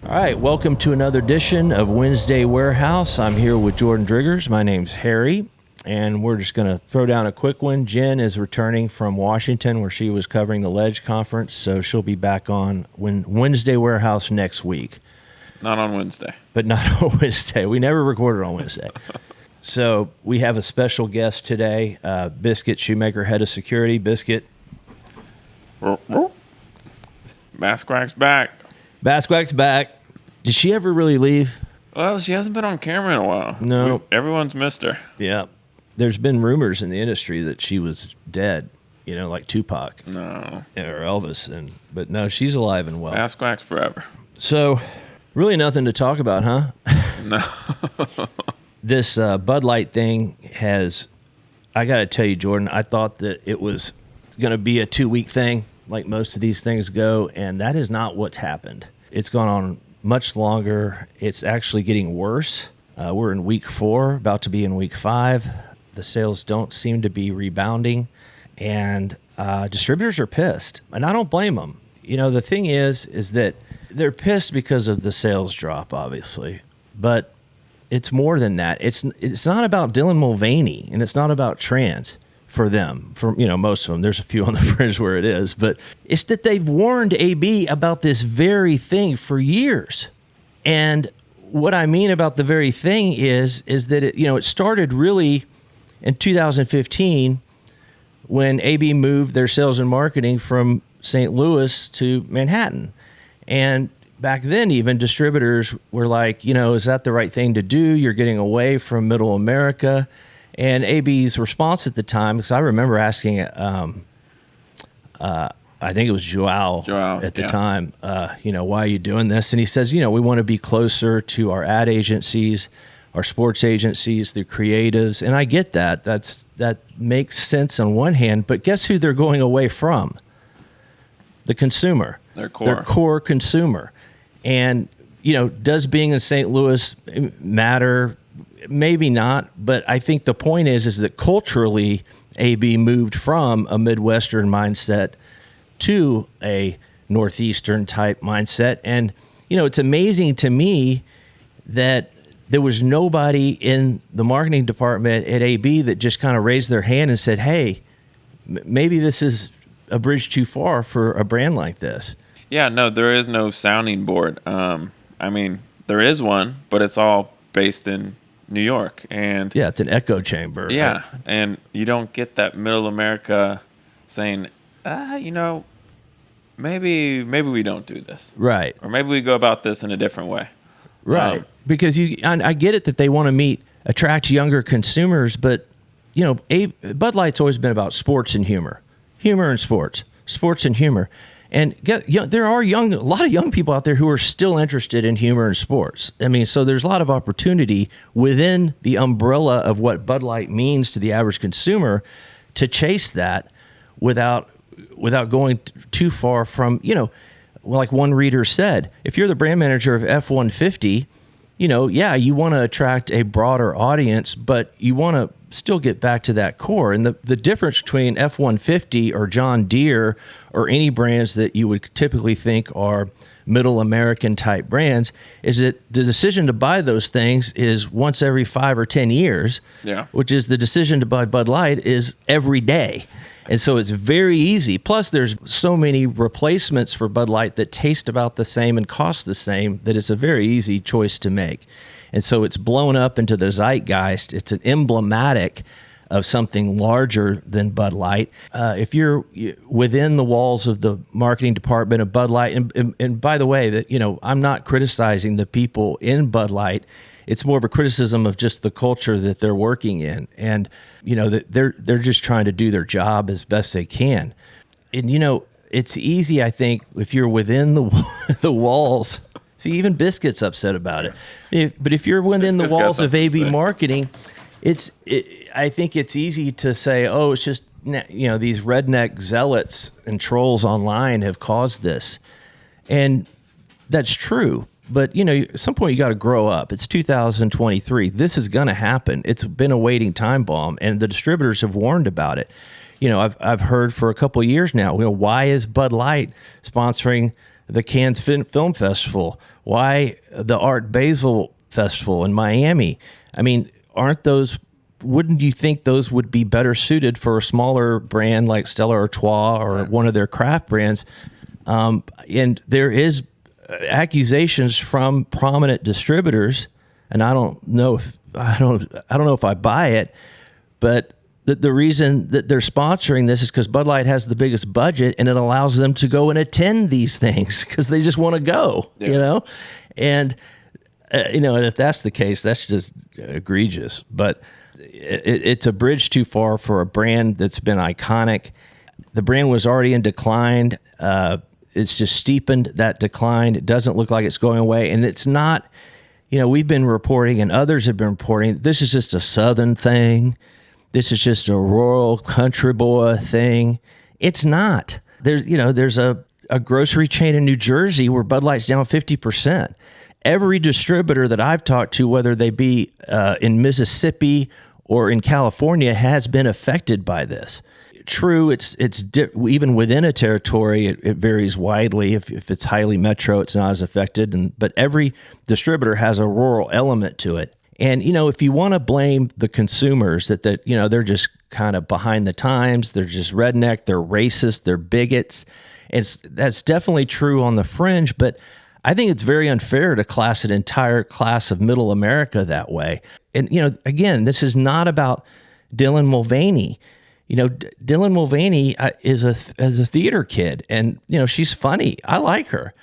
All right, welcome to another edition of Wednesday Warehouse. I'm here with Jordan Driggers. My name's Harry, and we're just going to throw down a quick one. Jen is returning from Washington, where she was covering the Ledge Conference, so she'll be back on Wednesday Warehouse next week. Not on Wednesday. But not on Wednesday. We never recorded on Wednesday. So we have a special guest today, Biscuit Schuhmacher, head of security. Biscuit. Basquack's back. Basquack's back. Did she ever really leave? Well, she hasn't been on camera in a while. No. Everyone's missed her. Yeah. There's been rumors in the industry that she was dead, like Tupac. No. Or Elvis. But no, she's alive and well. Basquack's forever. So, really nothing to talk about, huh? No. This Bud Light thing I got to tell you, Jordan, I thought that it was going to be a 2-week thing, like most of these things go, and that is not what's happened. It's gone on much longer. It's actually getting worse. We're in week 4, about to be in week 5. The sales don't seem to be rebounding, and distributors are pissed, and I don't blame them. The thing is that they're pissed because of the sales drop, obviously, but it's more than that. It's not about Dylan Mulvaney, and it's not about trans for them. For most of them, there's a few on the fringe where it is, but it's that they've warned AB about this very thing for years. And what I mean about the very thing is that it started really in 2015 when AB moved their sales and marketing from St. Louis to Manhattan. And back then, even distributors were like, is that the right thing to do? You're getting away from Middle America. And AB's response at the time, because I remember asking, I think it was Joao at the time, why are you doing this? And he says, we want to be closer to our ad agencies, our sports agencies, the creatives. And I get that. That makes sense on one hand, but guess who they're going away from? The consumer. Their core consumer. And, does being in St. Louis matter? Maybe not, but I think the point is that culturally, AB moved from a Midwestern mindset to a Northeastern type mindset. And, it's amazing to me that there was nobody in the marketing department at AB that just kind of raised their hand and said, hey, maybe this is a bridge too far for a brand like this. Yeah, no, there is no sounding board. There is one, but it's all based in New York. And yeah, it's an echo chamber. Yeah, right? And you don't get that Middle America saying, maybe we don't do this. Right. Or maybe we go about this in a different way. Right. Because I get it that they want to attract younger consumers, but Bud Light's always been about sports and humor and sports and humor. And there are a lot of young people out there who are still interested in humor and sports. So there's a lot of opportunity within the umbrella of what Bud Light means to the average consumer to chase that without going too far from, like one reader said, if you're the brand manager of F-150, you want to attract a broader audience, but you want to still get back to that core. And the difference between F-150 or John Deere or any brands that you would typically think are middle American type brands is that the decision to buy those things is once every 5 or 10 years, which is the decision to buy Bud Light is every day. And so it's very easy. Plus, there's so many replacements for Bud Light that taste about the same and cost the same that it's a very easy choice to make. And so it's blown up into the zeitgeist. It's an emblematic of something larger than Bud Light. If you're within the walls of the marketing department of Bud Light, and by the way, that I'm not criticizing the people in Bud Light. It's more of a criticism of just the culture that they're working in, and that they're just trying to do their job as best they can. And it's easy, I think, if you're within the walls. See, even Biscuit's upset about it. But if you're within the walls of AB marketing, I think it's easy to say, oh, it's just these redneck zealots and trolls online have caused this, and that's true. But, at some point you got to grow up. It's 2023. This is going to happen. It's been a waiting time bomb, and the distributors have warned about it. I've heard for a couple of years now, why is Bud Light sponsoring the Cannes Film Festival? Why the Art Basel Festival in Miami? I mean, wouldn't you think those would be better suited for a smaller brand like Stella Artois or one of their craft brands? And there is accusations from prominent distributors, and I don't know if I buy it, but the reason that they're sponsoring this is because Bud Light has the biggest budget, and it allows them to go and attend these things because they just want to go, and and if that's the case, that's just egregious. But it's a bridge too far for a brand that's been iconic. The brand was already in decline. It's just steepened that decline. It doesn't look like it's going away. And it's not, we've been reporting and others have been reporting, this is just a Southern thing. This is just a rural country boy thing. It's not. There's a grocery chain in New Jersey where Bud Light's down 50%. Every distributor that I've talked to, whether they be in Mississippi or in California, has been affected by this. True, it's even within a territory, it varies widely. If it's highly metro, it's not as affected. But every distributor has a rural element to it. And if you want to blame the consumers that they're just kind of behind the times, they're just redneck, they're racist, they're bigots. That's definitely true on the fringe, but I think it's very unfair to class an entire class of middle America that way. And again, this is not about Dylan Mulvaney. Dylan Mulvaney is a theater kid, and she's funny. I like her.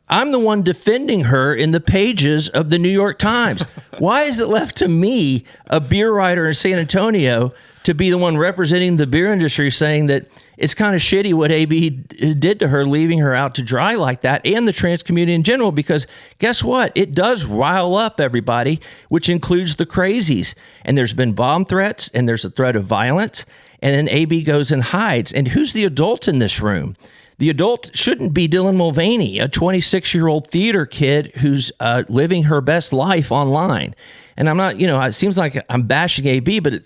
I'm the one defending her in the pages of the New York Times. Why is it left to me, a beer writer in San Antonio, to be the one representing the beer industry, saying that it's kind of shitty what AB did to her, leaving her out to dry like that, and the trans community in general? Because guess what? It does rile up everybody, which includes the crazies. And there's been bomb threats, and there's a threat of violence, and then AB goes and hides. And who's the adult in this room? The adult shouldn't be Dylan Mulvaney, a 26-year-old theater kid who's living her best life online. And I'm not, it seems like I'm bashing AB, but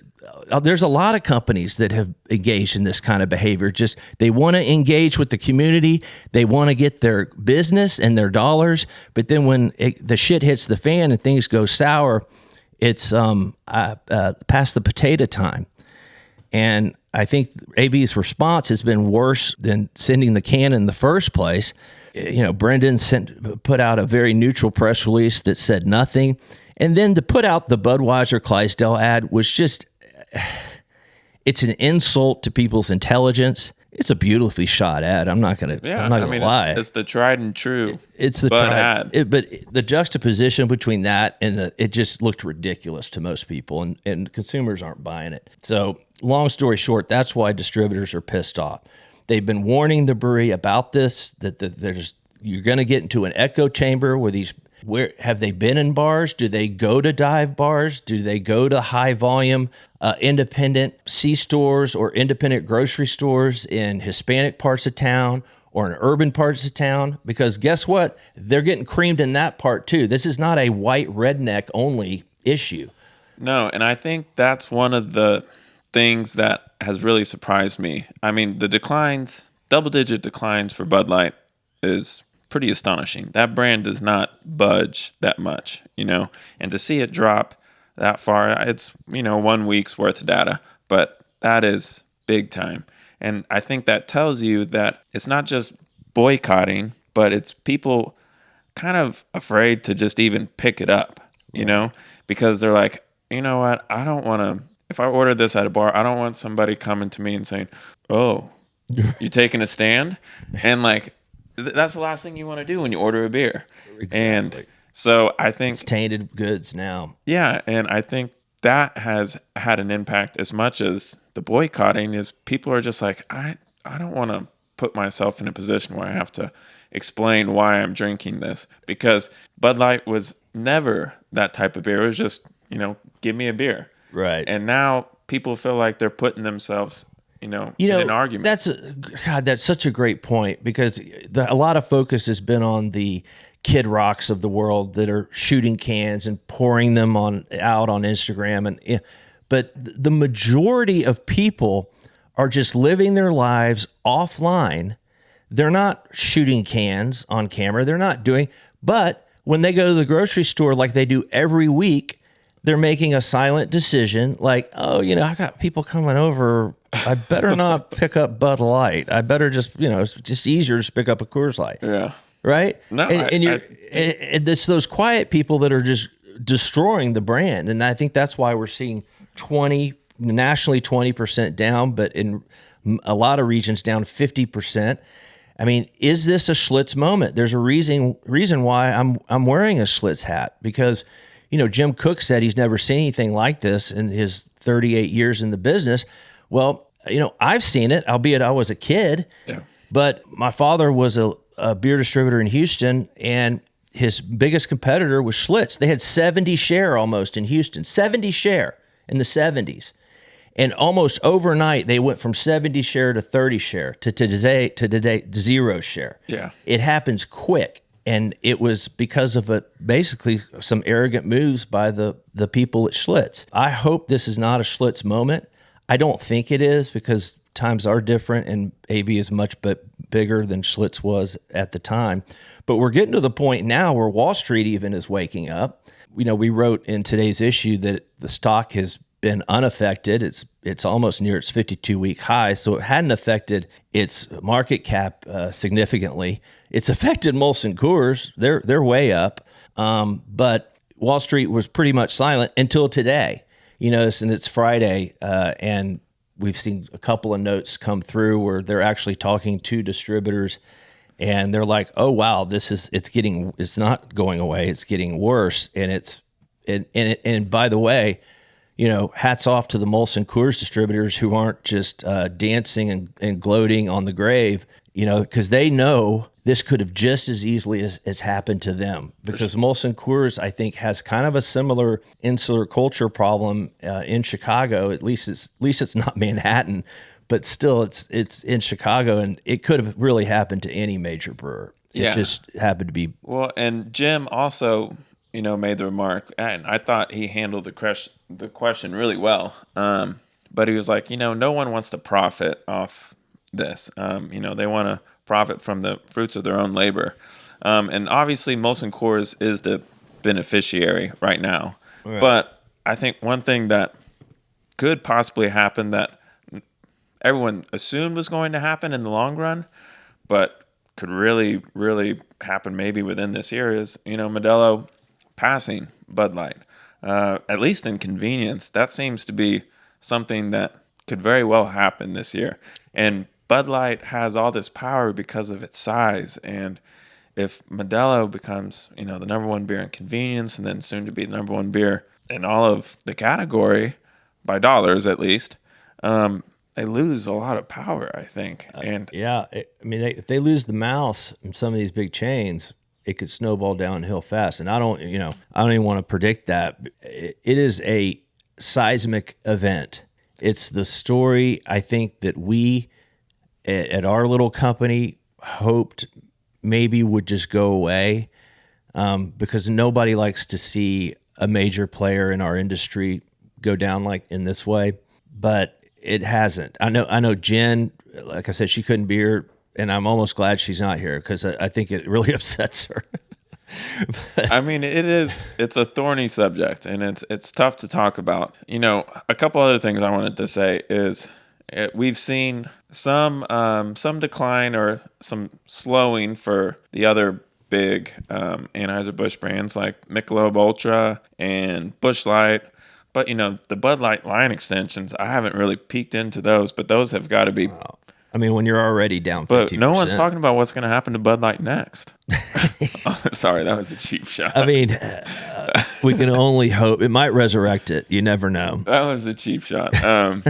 there's a lot of companies that have engaged in this kind of behavior. Just they want to engage with the community. They want to get their business and their dollars. But then when the shit hits the fan and things go sour, it's past the potato time. And I think AB's response has been worse than sending the can in the first place. Brendan put out a very neutral press release that said nothing. And then to put out the Budweiser Clydesdale ad was just, it's an insult to people's intelligence. It's a beautifully shot ad. I'm not gonna lie. It's the tried and true. It's the ad. But the juxtaposition between that and it just looked ridiculous to most people, and consumers aren't buying it. So long story short, that's why distributors are pissed off. They've been warning the brewery about this, that you're going to get into an echo chamber where have they been in bars? Do they go to dive bars? Do they go to high volume independent C-stores or independent grocery stores in Hispanic parts of town or in urban parts of town? Because guess what? They're getting creamed in that part too. This is not a white redneck only issue. No, and I think that's one of the things that has really surprised me. I mean, the declines, double-digit declines for Bud Light is pretty astonishing. That brand does not budge that much, and to see it drop that far, it's, 1 week's worth of data, but that is big time. And I think that tells you that it's not just boycotting, but it's people kind of afraid to just even pick it up, because they're like, you know what? I don't want to, if I order this at a bar, I don't want somebody coming to me and saying, oh, you taking a stand? And that's the last thing you want to do when you order a beer. Exactly. And so I think it's tainted goods now. Yeah. And I think that has had an impact as much as the boycotting is people are just like, I don't want to put myself in a position where I have to explain why I'm drinking this, because Bud Light was never that type of beer. It was just, give me a beer. Right. And now people feel like they're putting themselves in an argument. That's such a great point, because a lot of focus has been on the Kid Rocks of the world that are shooting cans and pouring them out on Instagram, but the majority of people are just living their lives offline. They're not shooting cans on camera. They're not doing, but when they go to the grocery store like they do every week, they're making a silent decision like, oh, I got people coming over. I better not pick up Bud Light. I better just, it's just easier to just pick up a Coors Light. Yeah. Right? No, and it's those quiet people that are just destroying the brand. And I think that's why we're seeing nationally 20% down, but in a lot of regions down 50%. I mean, is this a Schlitz moment? There's a reason why I'm wearing a Schlitz hat, because Jim Cook said he's never seen anything like this in his 38 years in the business. Well, I've seen it, albeit I was a kid. Yeah. But my father was a beer distributor in Houston, and his biggest competitor was Schlitz. They had 70 share almost in Houston, 70 share in the 70s. And almost overnight, they went from 70 share to 30 share to today 0 share. Yeah. It happens quick. And it was because of basically some arrogant moves by the people at Schlitz. I hope this is not a Schlitz moment. I don't think it is, because times are different and AB is much bigger than Schlitz was at the time. But we're getting to the point now where Wall Street even is waking up. We wrote in today's issue that the stock has been unaffected. It's almost near its 52-week high, so it hadn't affected its market cap significantly. It's affected Molson Coors. They're way up, but Wall Street was pretty much silent until today. And it's Friday, and we've seen a couple of notes come through where they're actually talking to distributors, and they're like, "Oh wow, it's not going away. It's getting worse." And by the way, hats off to the Molson Coors distributors who aren't just dancing and gloating on the grave, because they know this could have just as easily as happened to them. Because Molson Coors, I think, has kind of a similar insular culture problem in Chicago. At least it's not Manhattan, but still it's in Chicago, and it could have really happened to any major brewer. It just happened to be. Well, and Jim also, made the remark, and I thought he handled the question really well. But he was like, no one wants to profit off this. They want to profit from the fruits of their own labor. And obviously Molson Coors is the beneficiary right now. Right. But I think one thing that could possibly happen that everyone assumed was going to happen in the long run, but could really, really happen maybe within this year is, Modelo passing Bud Light, at least in convenience. That seems to be something that could very well happen this year. And Bud Light has all this power because of its size. And if Modelo becomes, the number one beer in convenience, and then soon to be the number one beer in all of the category, by dollars at least, they lose a lot of power, I think. And if they lose the mouse in some of these big chains, it could snowball downhill fast. And I don't even want to predict that. It is a seismic event. It's the story, I think, that we at our little company hoped maybe would just go away, because nobody likes to see a major player in our industry go down like in this way. But it hasn't. I know Jen, like I said, she couldn't be here, and I'm almost glad she's not here, because I think it really upsets her. I mean, it's a thorny subject, and it's tough to talk about. A couple other things I wanted to say is we've seen some decline or some slowing for the other big Anheuser-Busch brands like Michelob Ultra and Busch Light. But, the Bud Light line extensions, I haven't really peeked into those, but those have got to be... Wow. I mean, when you're already down 50%. But no one's talking about what's going to happen to Bud Light next. Sorry, that was a cheap shot. I mean, we can only hope. It might resurrect it. You never know. That was a cheap shot. Bud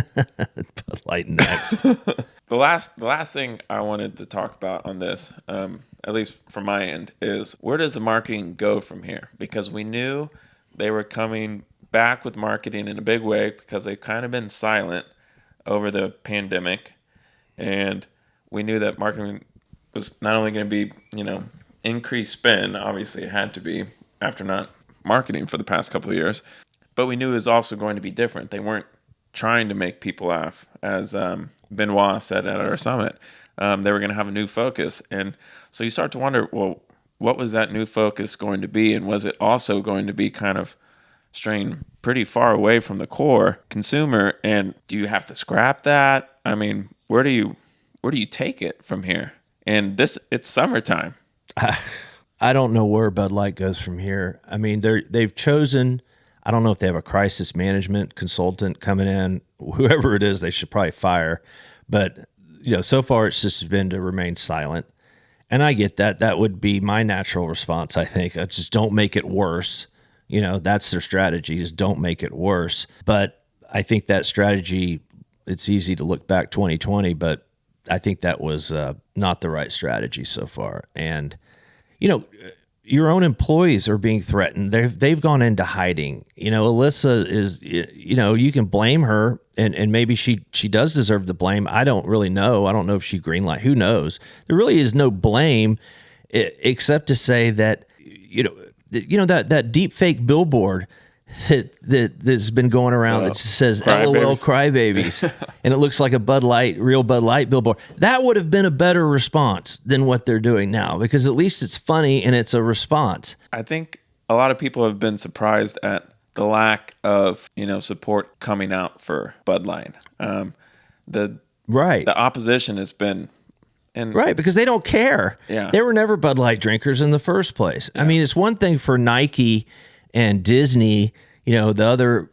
Light next. The last thing I wanted to talk about on this, at least from my end, is where does the marketing go from here? Because we knew they were coming back with marketing in a big way, because they've kind of been silent over the pandemic. And we knew that marketing was not only going to be, increased spend. Obviously, it had to be after not marketing for the past couple of years. But we knew it was also going to be different. They weren't trying to make people laugh as Benoit said at our summit. They were going to have a new focus. And so you start to wonder, well, what was that new focus going to be? And was it also going to be kind of straying pretty far away from the core consumer? And do you have to scrap that? I mean, where do you take it from here? And it's summertime. I don't know where Bud Light goes from here. I mean, they've chosen, I don't know if they have a crisis management consultant coming in. Whoever it is, they should probably fire. But, so far it's just been to remain silent. And I get that. That would be my natural response, I think. Just don't make it worse. That's their strategy, is don't make it worse. But I think that strategy, it's easy to look back 2020, but I think that was not the right strategy so far. And, your own employees are being threatened. They've gone into hiding. Alyssa is, you can blame her, and maybe she does deserve the blame. I don't really know. I don't know if she greenlight. Who knows? There really is no blame, except to say that, that deep fake billboard that's been going around that says LOL crybabies, and it looks like a real Bud Light billboard. That would have been a better response than what they're doing now, because at least it's funny and it's a response. I think a lot of people have been surprised at the lack of, support coming out for Bud Light. The opposition has been... Right, because they don't care. Yeah. They were never Bud Light drinkers in the first place. Yeah. I mean, it's one thing for Nike and Disney, the other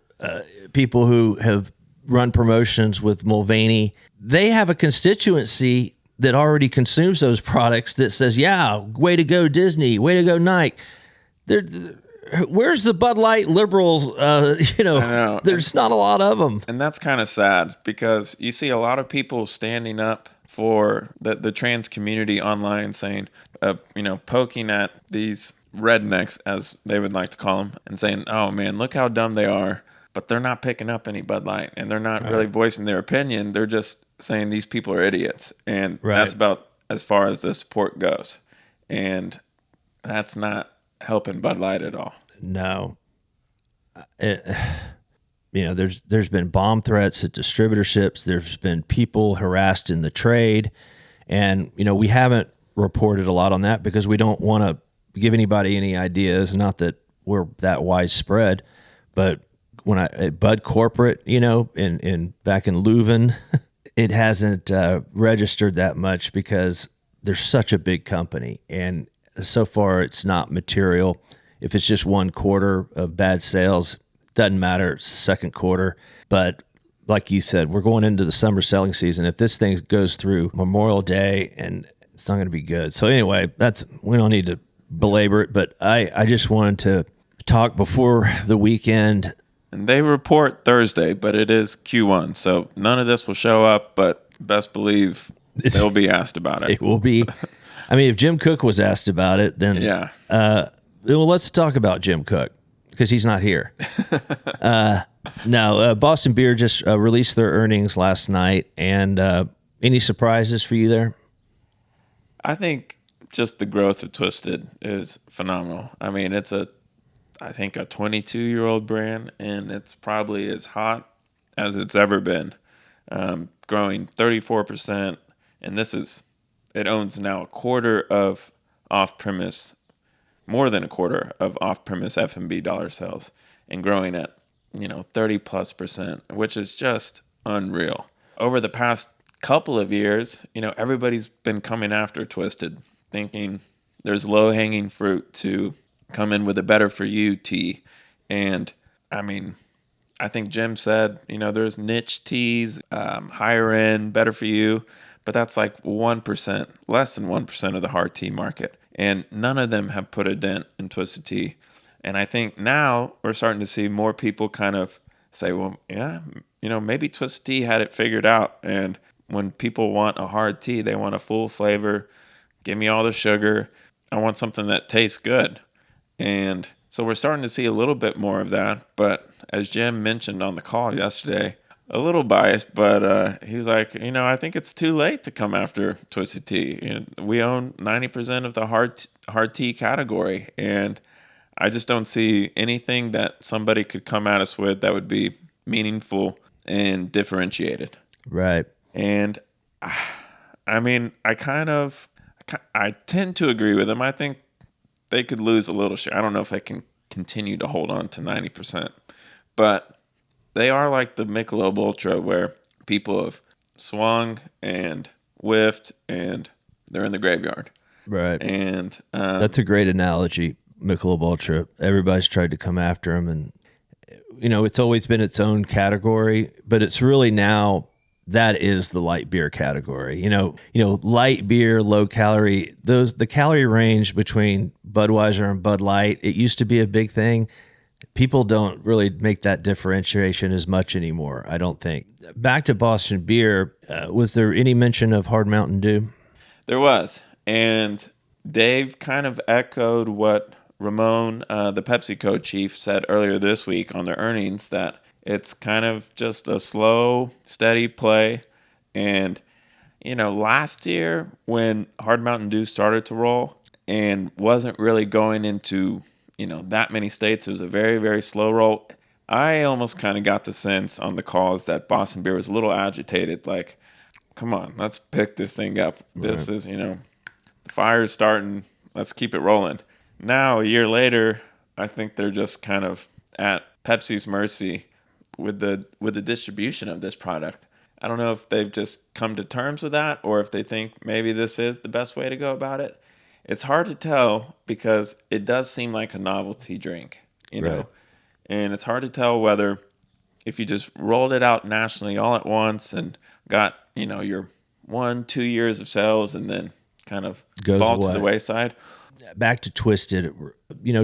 people who have run promotions with Mulvaney. They have a constituency that already consumes those products that says, yeah, way to go Disney, way to go Nike. Where's the Bud Light liberals? There's not a lot of them. And that's kind of sad, because you see a lot of people standing up for the trans community online, saying, poking at these rednecks, as they would like to call them, and saying, oh man, look how dumb they are. But they're not picking up any Bud Light, and they're not really voicing their opinion. They're just saying these people are idiots. And that's about as far as the support goes. And that's not helping Bud Light at all. No. There's been bomb threats at distributorships. There's been people harassed in the trade. And, we haven't reported a lot on that because we don't want to give anybody any ideas. Not that we're that widespread, but when at Bud Corporate, in back in Leuven, it hasn't registered that much because they're such a big company. And so far it's not material. If it's just one quarter of bad sales, doesn't matter. It's the second quarter. But like you said, we're going into the summer selling season. If this thing goes through Memorial Day, and it's not going to be good. So anyway, we don't need to belabor it, but I just wanted to talk before the weekend. And they report Thursday, but it is Q1. So none of this will show up, but best believe they'll be asked about it. It will be. I mean, if Jim Cook was asked about it, then yeah. Well, let's talk about Jim Cook, because he's not here. Boston Beer just released their earnings last night, and any surprises for you there? I think just the growth of Twisted is phenomenal. I mean, it's I think a 22-year-old brand, and it's probably as hot as it's ever been, growing 34%. And it owns now a quarter of off-premise, more than a quarter of off-premise F&B dollar sales, and growing at 30+%, which is just unreal. Over the past couple of years, everybody's been coming after Twisted, thinking there's low-hanging fruit to come in with a better for you tea. And I mean, I think Jim said, there's niche teas, higher end, better for you, but that's like 1%, less than 1% of the hard tea market. And none of them have put a dent in Twisted Tea. And I think now we're starting to see more people kind of say, well, yeah, maybe Twisted Tea had it figured out. And when people want a hard tea, they want a full flavor. Give me all the sugar. I want something that tastes good. And so we're starting to see a little bit more of that. But as Jim mentioned on the call yesterday, a little biased, but he was like, I think it's too late to come after Twisted Tea. We own 90% of the hard tea category, and I just don't see anything that somebody could come at us with that would be meaningful and differentiated. Right. And I mean, I tend to agree with them. I think they could lose a little share. I don't know if they can continue to hold on to 90%, but they are like the Michelob Ultra where people have swung and whiffed and they're in the graveyard. Right. And That's a great analogy, Michelob Ultra. Everybody's tried to come after him, and it's always been its own category, but it's really now that is the light beer category. Light beer, low calorie. The calorie range between Budweiser and Bud Light. It used to be a big thing. People don't really make that differentiation as much anymore, I don't think. Back to Boston Beer, was there any mention of Hard Mountain Dew? There was. And Dave kind of echoed what Ramon, the PepsiCo chief, said earlier this week on their earnings, that it's kind of just a slow, steady play. And, last year when Hard Mountain Dew started to roll and wasn't really going into that many states, it was a very, very slow roll. I almost kind of got the sense on the calls that Boston Beer was a little agitated. Like, come on, let's pick this thing up. Right. This is, the fire's starting. Let's keep it rolling. Now, a year later, I think they're just kind of at Pepsi's mercy with the distribution of this product. I don't know if they've just come to terms with that or if they think maybe this is the best way to go about it. It's hard to tell because it does seem like a novelty drink, know, and it's hard to tell whether if you just rolled it out nationally all at once and got, your 1-2 years of sales and then kind of goes fall away to the wayside. Back to Twisted,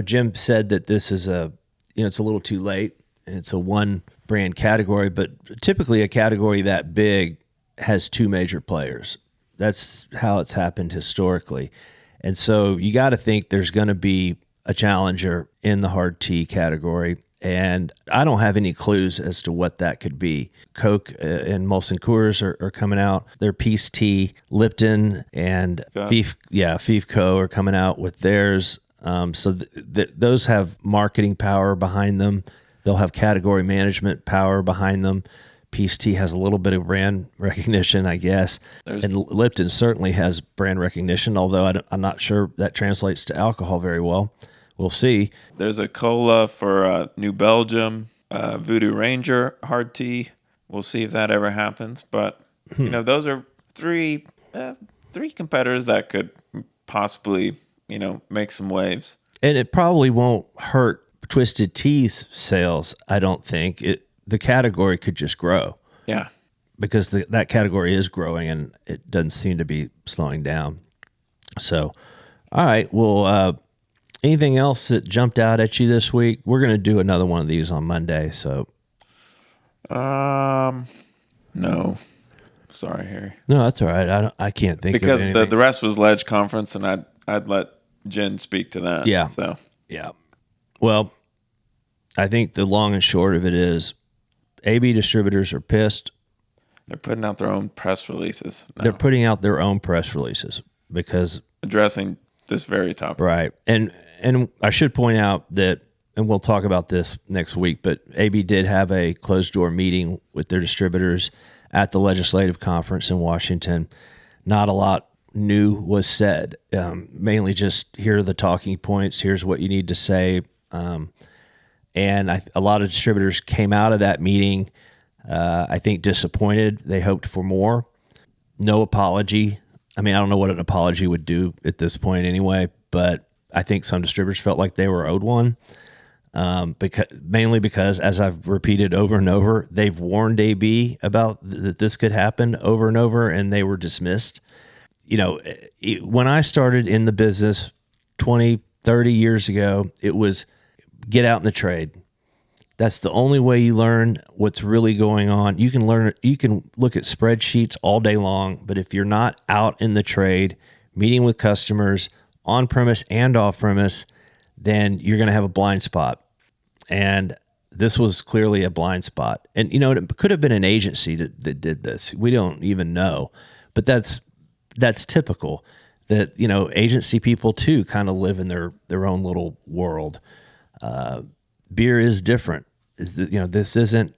Jim said that this is it's a little too late. It's a one brand category, but typically a category that big has two major players. That's how it's happened historically. And so you got to think there's going to be a challenger in the hard tea category. And I don't have any clues as to what that could be. Coke and Molson Coors are coming out. Their Peace Tea, Lipton, and Fief Co. are coming out with theirs. So those have marketing power behind them. They'll have category management power behind them. Peace Tea has a little bit of brand recognition, I guess. And Lipton certainly has brand recognition, although I'm not sure that translates to alcohol very well. We'll see. There's a cola for New Belgium, Voodoo Ranger hard tea. We'll see if that ever happens. But, those are three competitors that could possibly, make some waves. And it probably won't hurt Twisted Tea's sales, I don't think. The category could just grow. Yeah. Because that category is growing and it doesn't seem to be slowing down. So, all right. Well, anything else that jumped out at you this week? We're going to do another one of these on Monday. So, no. Sorry, Harry. No, that's all right. I can't think because of anything. the rest was Ledge Conference, and I'd let Jen speak to that. Yeah. So yeah. Well, I think the long and short of it is, AB distributors are pissed. They're putting out their own press releases now. They're putting out their own press releases because addressing this very topic. Right. And I should point out that, and we'll talk about this next week, but AB did have a closed door meeting with their distributors at the legislative conference in Washington. Not a lot new was said. Mainly just here are the talking points. Here's what you need to say. And a lot of distributors came out of that meeting, I think, disappointed. They hoped for more. No apology. I mean, I don't know what an apology would do at this point anyway, but I think some distributors felt like they were owed one, mainly because, as I've repeated over and over, they've warned AB about that this could happen over and over, and they were dismissed. When I started in the business 20, 30 years ago, it was get out in the trade. That's the only way you learn what's really going on. You can look at spreadsheets all day long, but if you're not out in the trade, meeting with customers on premise and off premise, then you're going to have a blind spot. And this was clearly a blind spot. And, it could have been an agency that did this. We don't even know, but that's typical that, agency people too kind of live in their own little world. Beer is different. This isn't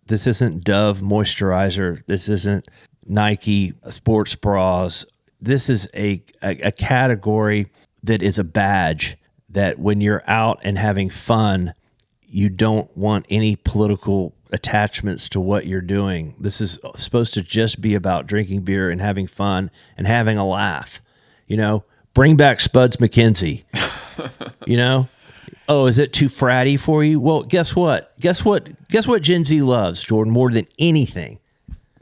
Dove moisturizer. This isn't Nike, sports bras. This is a category that is a badge that when you're out and having fun, you don't want any political attachments to what you're doing. This is supposed to just be about drinking beer and having fun and having a laugh. You know, bring back Spuds McKenzie. You know, oh, is it too fratty for you? Well, guess what? Guess what Gen Z loves, Jordan, more than anything?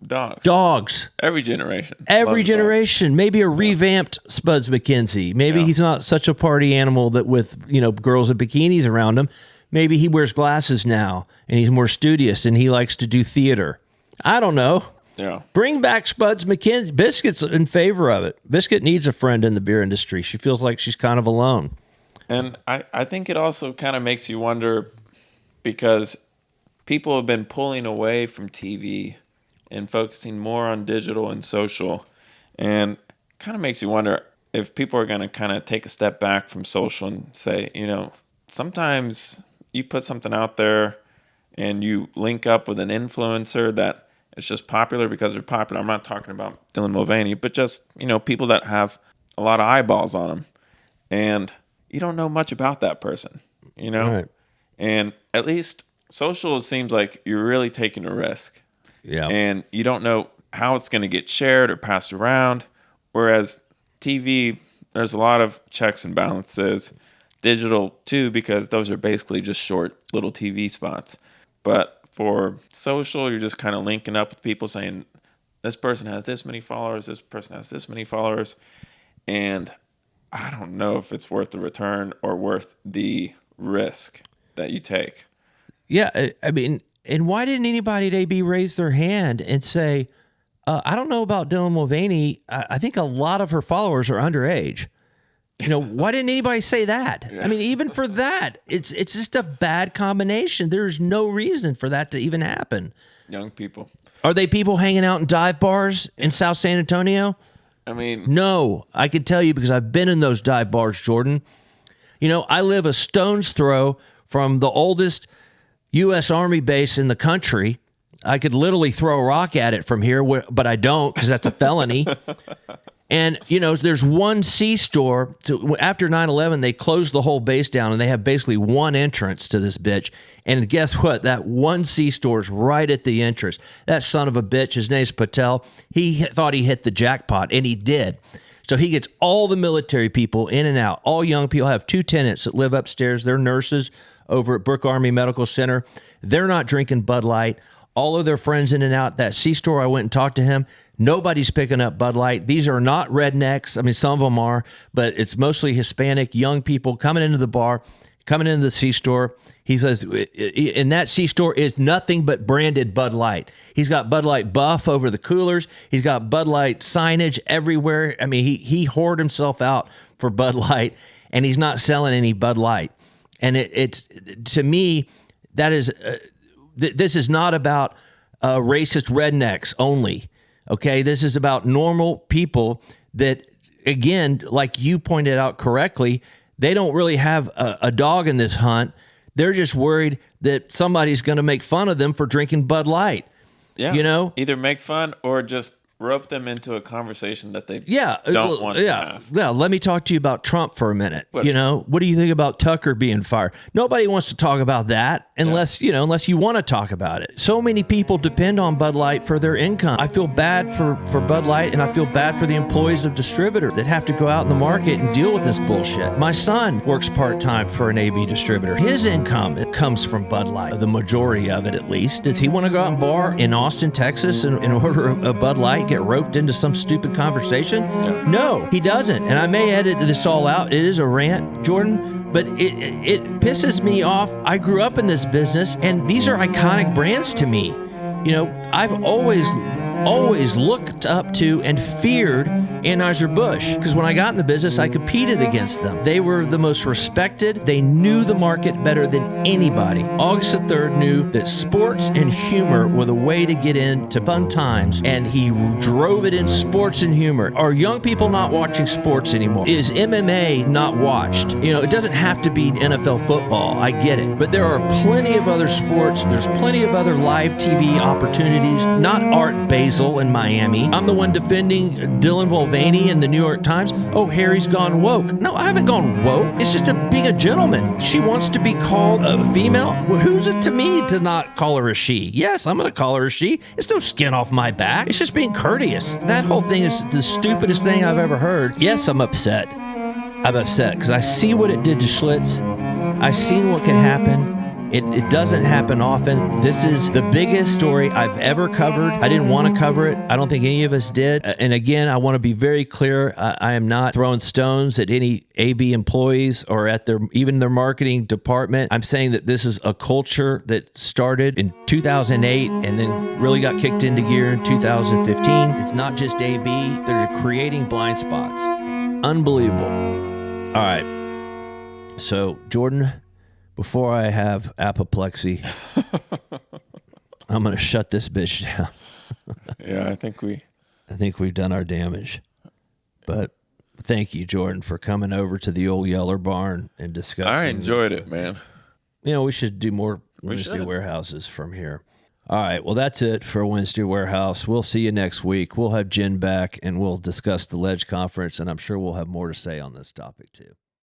Dogs. Every generation. Every generation. Dogs. Maybe a revamped Spuds McKenzie. Maybe he's not such a party animal that with, girls in bikinis around him. Maybe he wears glasses now and he's more studious and he likes to do theater. I don't know. Yeah. Bring back Spuds McKenzie. Biscuit's in favor of it. Biscuit needs a friend in the beer industry. She feels like she's kind of alone. And I think it also kind of makes you wonder, because people have been pulling away from TV and focusing more on digital and social, and kind of makes you wonder if people are going to kind of take a step back from social and say, sometimes you put something out there and you link up with an influencer that is just popular because they're popular. I'm not talking about Dylan Mulvaney, but just, people that have a lot of eyeballs on them. And you don't know much about that person, Right. And at least social seems like you're really taking a risk. Yeah. And you don't know how it's going to get shared or passed around. Whereas TV, there's a lot of checks and balances. Digital too, because those are basically just short little TV spots. But for social, you're just kind of linking up with people saying, this person has this many followers, this person has this many followers. And I don't know if it's worth the return or worth the risk that you take. Yeah, I mean, and why didn't anybody at AB raise their hand and say, I don't know about Dylan Mulvaney. I think a lot of her followers are underage. Why didn't anybody say that? Yeah. I mean, even for that, it's just a bad combination. There's no reason for that to even happen. Young people. Are they people hanging out in dive bars in South San Antonio? I mean, no, I can tell you because I've been in those dive bars, Jordan. I live a stone's throw from the oldest U.S. Army base in the country. I could literally throw a rock at it from here, but I don't because that's a felony. And, there's one C-store. After 9/11, they closed the whole base down, and they have basically one entrance to this bitch. And guess what? That one C-store's right at the entrance. That son of a bitch, his name's Patel, he thought he hit the jackpot, and he did. So he gets all the military people in and out. All young people. Have two tenants that live upstairs. They're nurses over at Brooke Army Medical Center. They're not drinking Bud Light. All of their friends in and out. That C-store, I went and talked to him. Nobody's picking up Bud Light. These are not rednecks. I mean, some of them are, but it's mostly Hispanic young people coming into the bar, coming into the C-store. He says, and that C-store is nothing but branded Bud Light. He's got Bud Light buff over the coolers. He's got Bud Light signage everywhere. I mean, he whored himself out for Bud Light, and he's not selling any Bud Light. And it's to me, that is this is not about racist rednecks only. Okay, this is about normal people that, again, like you pointed out correctly, they don't really have a dog in this hunt. They're just worried that somebody's going to make fun of them for drinking Bud Light. Yeah, either make fun or just rope them into a conversation that they don't want to have. Yeah, let me talk to you about Trump for a minute. What do you think about Tucker being fired? Nobody wants to talk about that unless you want to talk about it. So many people depend on Bud Light for their income. I feel bad for Bud Light, and I feel bad for the employees of distributors that have to go out in the market and deal with this bullshit. My son works part-time for an AB distributor. His income, it comes from Bud Light, the majority of it at least. Does he want to go out and bar in Austin, Texas and order a Bud Light, get roped into some stupid conversation? No, he doesn't. And I may edit this all out. It is a rant, Jordan, but it pisses me off. I grew up in this business, and these are iconic brands to me. I've always looked up to and feared Anheuser-Busch, because when I got in the business, I competed against them. They were the most respected. They knew the market better than anybody. August the 3rd knew that sports and humor were the way to get into fun times, and he drove it in sports and humor. Are young people not watching sports anymore? Is MMA not watched? You know, it doesn't have to be NFL football. I get it. But there are plenty of other sports. There's plenty of other live TV opportunities. Not Art Basel in Miami. I'm the one defending Dylan Mulvaney in the New York Times. Oh, Harry's gone woke. No, I haven't gone woke. It's just being a gentleman. She wants to be called a female. Well, who's it to me to not call her a she? Yes, I'm going to call her a she. It's no skin off my back. It's just being courteous. That whole thing is the stupidest thing I've ever heard. Yes, I'm upset. I'm upset because I see what it did to Schlitz. I've seen what can happen. It doesn't happen often. This is the biggest story I've ever covered. I didn't want to cover it. I don't think any of us did. And again, I want to be very clear. I am not throwing stones at any AB employees or at even their marketing department. I'm saying that this is a culture that started in 2008 and then really got kicked into gear in 2015. It's not just AB. They're creating blind spots. Unbelievable. All right. So, Jordan, before I have apoplexy, I'm going to shut this bitch down. Yeah, I think we've done our damage. But thank you, Jordan, for coming over to the old Yeller Barn and discussing. I enjoyed it, man. You know, we should do more Wednesday warehouses from here. All right, well, that's it for Wednesday Warehouse. We'll see you next week. We'll have Jen back, and we'll discuss the Ledge Conference, and I'm sure we'll have more to say on this topic, too.